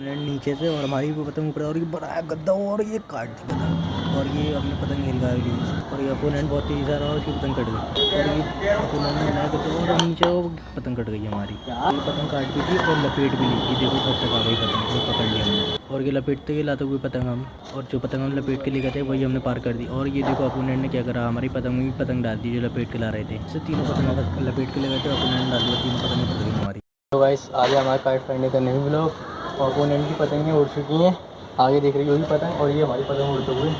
नीचे से और हमारी वो पतंग ऊपर और ये बड़ा गद्दा और ये काट दी पतंग और ये अपने पतंग हिलगा ली और ये अपोनेंट बहुत तेज़ी से आ रहा और उसकी पतंग कट गई और ये अपोनेंट ने बनाया गद्दा और नीचे वो पतंग कट गई हमारी। ये पतंग काट दी थी और लपेट भी ली थी। देखो घर तक आ गई पतंग, वो पकड़ लिया हमने और ये लपेटते हुए लाते हुए पतंग हम और जो पतंग हम लपेट के ले गए थे वही हमने पार कर दी। और ये देखो अपोनेंट ने क्या करा, हमारी पतंग में भी पतंग डाल दी जो लपेट के ला रहे थे। इससे तीनों पतंग लपेट के ले गए थे, अपोनेंट डाल दिया, तीनों पतंग फट गई हमारी। तो गाइस आगे हमारे काइट फाइंडिंग करने भी ब्लॉग और अपोनेंट की पतंगें उड़ चुकी हैं, आगे देख रही होगी पतंग और ये हमारी पतंग उड़ते हुए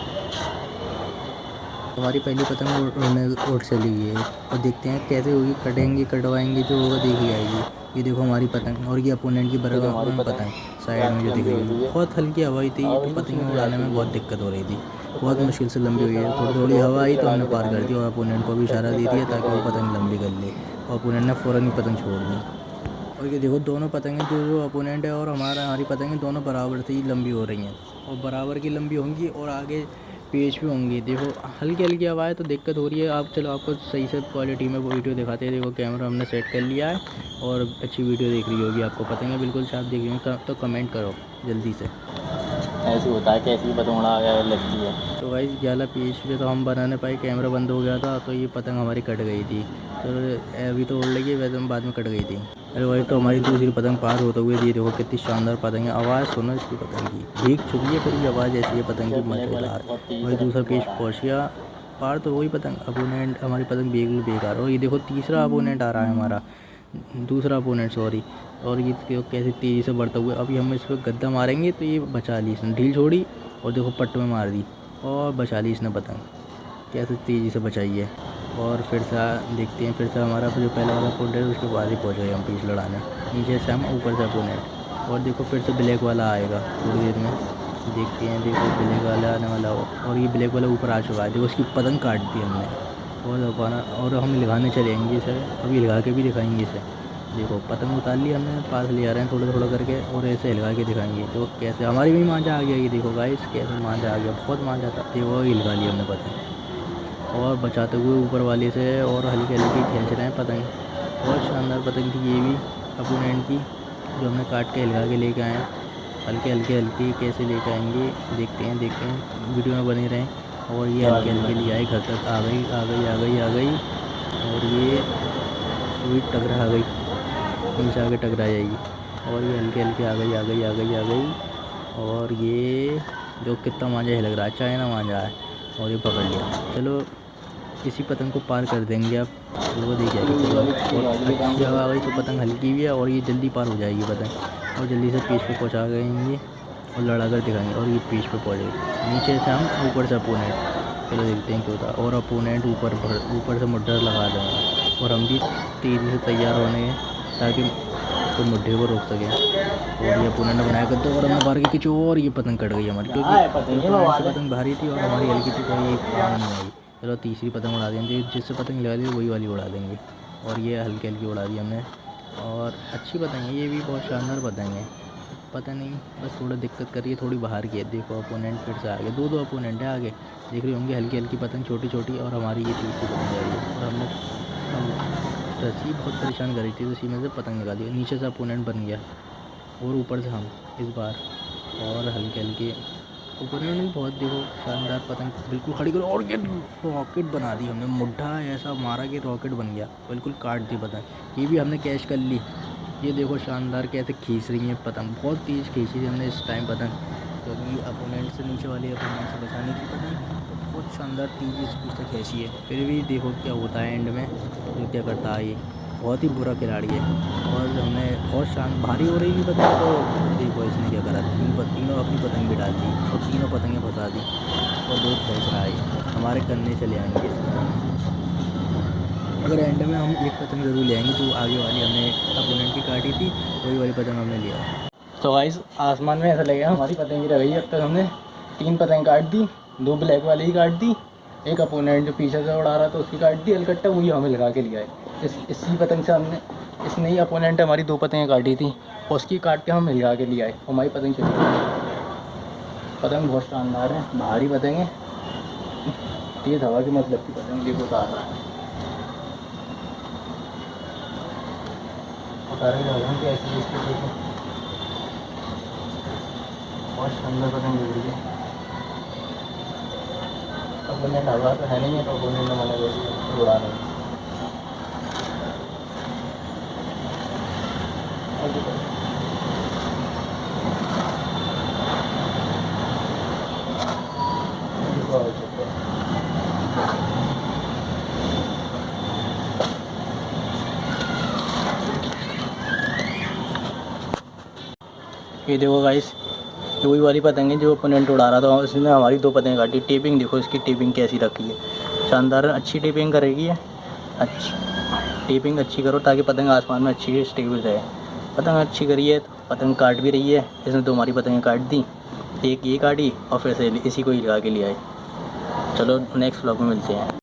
हमारी पहली पतंग उड़ चली गई है और देखते हैं कैसे होगी, कटेंगे कटवाएंगे जो होगा देखी आएगी। ये देखो हमारी पतंग और ये अपोनेंट की बराबर पतंग साइड में जो दिख रही है। बहुत हल्की हवा आई थी तो पतंग उड़ाने में बहुत दिक्कत हो रही थी, बहुत मुश्किल से लंबी हुई है। थोड़ी थोड़ी हवा आई तो हमने पार कर दी और अपोनेंट को भी इशारा दे दिया ताकि वो पतंग लंबी कर ले और अपोनेंट ने फ़ौरन ही पतंग छोड़ दी। और ये देखो दोनों पतंगें जो अपोनेंट है और हमारी पतंगें दोनों बराबर से ही लंबी हो रही हैं और बराबर की लंबी होंगी और आगे पेच भी होंगी। देखो हल्की हल्की हवा है तो दिक्कत हो रही है। आप चलो आपको सही से क्वालिटी में वो वीडियो दिखाते हैं। देखो कैमरा हमने सेट कर लिया है और अच्छी वीडियो देख रही होगी, आपको पतंगें बिल्कुल साफ दिख रही हैं तो कमेंट करो जल्दी से। ऐसे होता है, कैसी पतंग उड़ा लगती है। तो भाई 11 पीस पे तो हम बना नहीं पाए, कैमरा बंद हो गया था तो ये पतंग हमारी कट गई थी। तो अभी तो उड़ लगी, वैसे हम बाद में कट गई थी। अरे भाई तो हमारी दूसरी पतंग पार होते हुए ये देखो कितनी शानदार पतंग है। आवाज़ सुनो इसकी पतंग की, भीग चुकी है फिर भी आवाज़ ऐसी है पतंग की मज़ेदार। वही दूसरा पीस पहुँच गया पार तो वही पतंग अपोनेंट हमारी पतंग बिल्कुल बेकार। और ये देखो तीसरा अपोनेंट आ रहा है हमारा, दूसरा अपोनेंट सॉरी। और ये कैसे तेज़ी से बढ़ता हुआ, अभी हम इस पर गद्दा मारेंगे तो ये बचा ली, इसने ढील छोड़ी और देखो पट्ट में मार दी और बचा ली इसने पतंग, कैसे तेज़ी से बचाई है। और फिर से देखते हैं, फिर से हमारा जो पहला वाला अपोनेंट है उसके बाद ही पहुँच गए हम पीस लड़ाने, नीचे से हम ऊपर से अपोनेंट। और देखो फिर से ब्लैक वाला आएगा थोड़ी देर में, देखते हैं। देखो ब्लैक वाला आने वाला हो और ये ब्लैक वाला ऊपर आ चुका है। देखो उसकी पतंग काट दी हमने और हम लिखाने चलेंगे इसे, अभी हिलगा के भी दिखाएंगे इसे। देखो पतंग उतार ली हमने, पास ले आ रहे हैं थोड़ा थोड़ा करके और ऐसे हिलगा के दिखाएंगे तो कैसे हमारी भी मांझा आ गया। ये देखो गाइस कैसे मांझा आ गया, बहुत मांझा था। देखो हिलगा लिया हमने पतंग और बचाते हुए ऊपर वाले से और हल्की हल्की खींच रहे हैं पतंग। बहुत शानदार पतंग थी ये भी अपोनेंट की, जो हमने काट के हिलगा के लेके आए हैं। हल्के हल्के हल्के कैसे लेके आएंगे देखते हैं, वीडियो में बने रहें। और ये हल्के हल्के लिए आए, घर तक आ गई आ गई आ गई आ गई और ये स्वीट टकरा आ गई, नीचे आके टकरा जाएगी। और ये हल्के हल्के आ गई आ गई आ गई आ गई और ये जो कितना मांझा है लग रहा है, चाइना मांझा है और ये पकड़ लिया। चलो इसी पतंग को पार कर देंगे अब, वो देख जाएगी। और अच्छी हवा आ गई तो पतंग हल्की भी है और ये जल्दी पार हो जाएगी पतंग और जल्दी से पीच पे पहुँचा गएंगे और लड़ा कर दिखाएंगे और ये पीच पे पहुँच गई। नीचे से हम ऊपर से अपोनेंट, चलो देखते हैं क्या होता है। और अपोनेंट ऊपर से मुड्ढर लगा देंगे और हम भी तेज़ी से तैयार होने हैं ताकि तो मुड्ढे को रोक सकें। और ये अपोनेंट ने बनाया करते और हमने बाहर की खींची और ये पतंग कट गई हमारी, क्योंकि अपोनेंट से पतंग भारी थी और हमारी हल्की थी तो ये काम नहीं आई। चलो तीसरी पतंग उड़ा देंगे, जिससे पतंग लगा दी वही वाली उड़ा देंगे। और ये हल्की हल्की उड़ा दी हमने और अच्छी पतंग है, ये भी बहुत शानदार पतंग है। पता नहीं बस थोड़ा दिक्कत कर रही है, थोड़ी बाहर की है। देखो अपोनेंट फिर से आगे, दो अपोनेंट है आगे, देख रही होंगे हल्की हल्की पतंग छोटी छोटी और हमारी ये तीसरी पतंग जा रही है। और हमने रस्सी बहुत परेशान कर रही थी, रस्सी में से पतंग निकाली, नीचे से अपोनेंट बन गया और ऊपर से हम इस बार। और हल्के हल्के अपोनेंट भी बहुत देखो शानदार पतंग बिल्कुल खड़ी करो और ये रॉकेट बना दी हमने, मुड्ढा ऐसा मारा कि रॉकेट बन गया, बिल्कुल काट दी पतंग। ये भी हमने कैच कर ली। ये देखो शानदार कैसे खींच रही है पतंग, बहुत तेज़ खींची थी हमने इस टाइम पतंग, क्योंकि अपोनेंट से नीचे वाले अपोनेंट से बचाने की पतंग तो बहुत शानदार तेज़ी से खींची है। फिर भी देखो क्या होता है एंड में, जो क्या करता है ये बहुत ही बुरा खिलाड़ी है। और हमने बहुत भारी हो रही थी पतंग तो देखो इसने क्या करा, तीनों अपनी पतंग भी डाल दी और तीनों पतंगें फंसा दी और बहुत खींच रहा है, हमारे करने चले आएंगे इस पतंग। अगर एंड में हम एक पतंग ज़रूर ले आएंगे जो आगे वाली हमने अपोनेंट की काटी थी, वही वाली पतंग हमने लिया। तो गाइस आसमान में ऐसा लगेगा हमारी पतंग रह गई। अब तक हमने 3 पतंग काट दी, 2 ब्लैक वाली ही काट दी, एक अपोनेंट जो पीछे से उड़ा रहा था उसकी काट दी, अलकट्टा वही हमें लगा के लिया है। इसी पतंग से हमने, इसने ही अपोनेंट हमारी 2 पतंगें काटी थी और उसकी काट के हम हिलगा के लिया है। हमारी पतंग चली गई। पतंग बहुत शानदार है, भारी पतंग है, तेज़ हवा की मतलब की पतंग देखो उतार रहा है। उतार के ऐसी बहुत शानदार पतंग लग रही है। अपोनेंट हवा तो है नहीं है, तो अपोनेंट ने मना कर दिया तो उड़ा रहे हैं। ये देखो गाइस, ये वही वाली पतंग है जो ओपोनेंट उड़ा रहा था, उसने हमारी 2 पतंग काटी। टेपिंग देखो इसकी, टेपिंग कैसी रखी है, शानदार। अच्छी टेपिंग करेगी है, अच्छी टेपिंग अच्छी करो ताकि पतंग आसमान में अच्छी स्टेबल रहे। पतंग अच्छी करी है तो पतंग काट भी रही है। इसने 2 हमारी पतंगें काट दी, एक ये काटी और फिर से इसी को ही लगा के ले आए। चलो नेक्स्ट व्लॉग में मिलते हैं।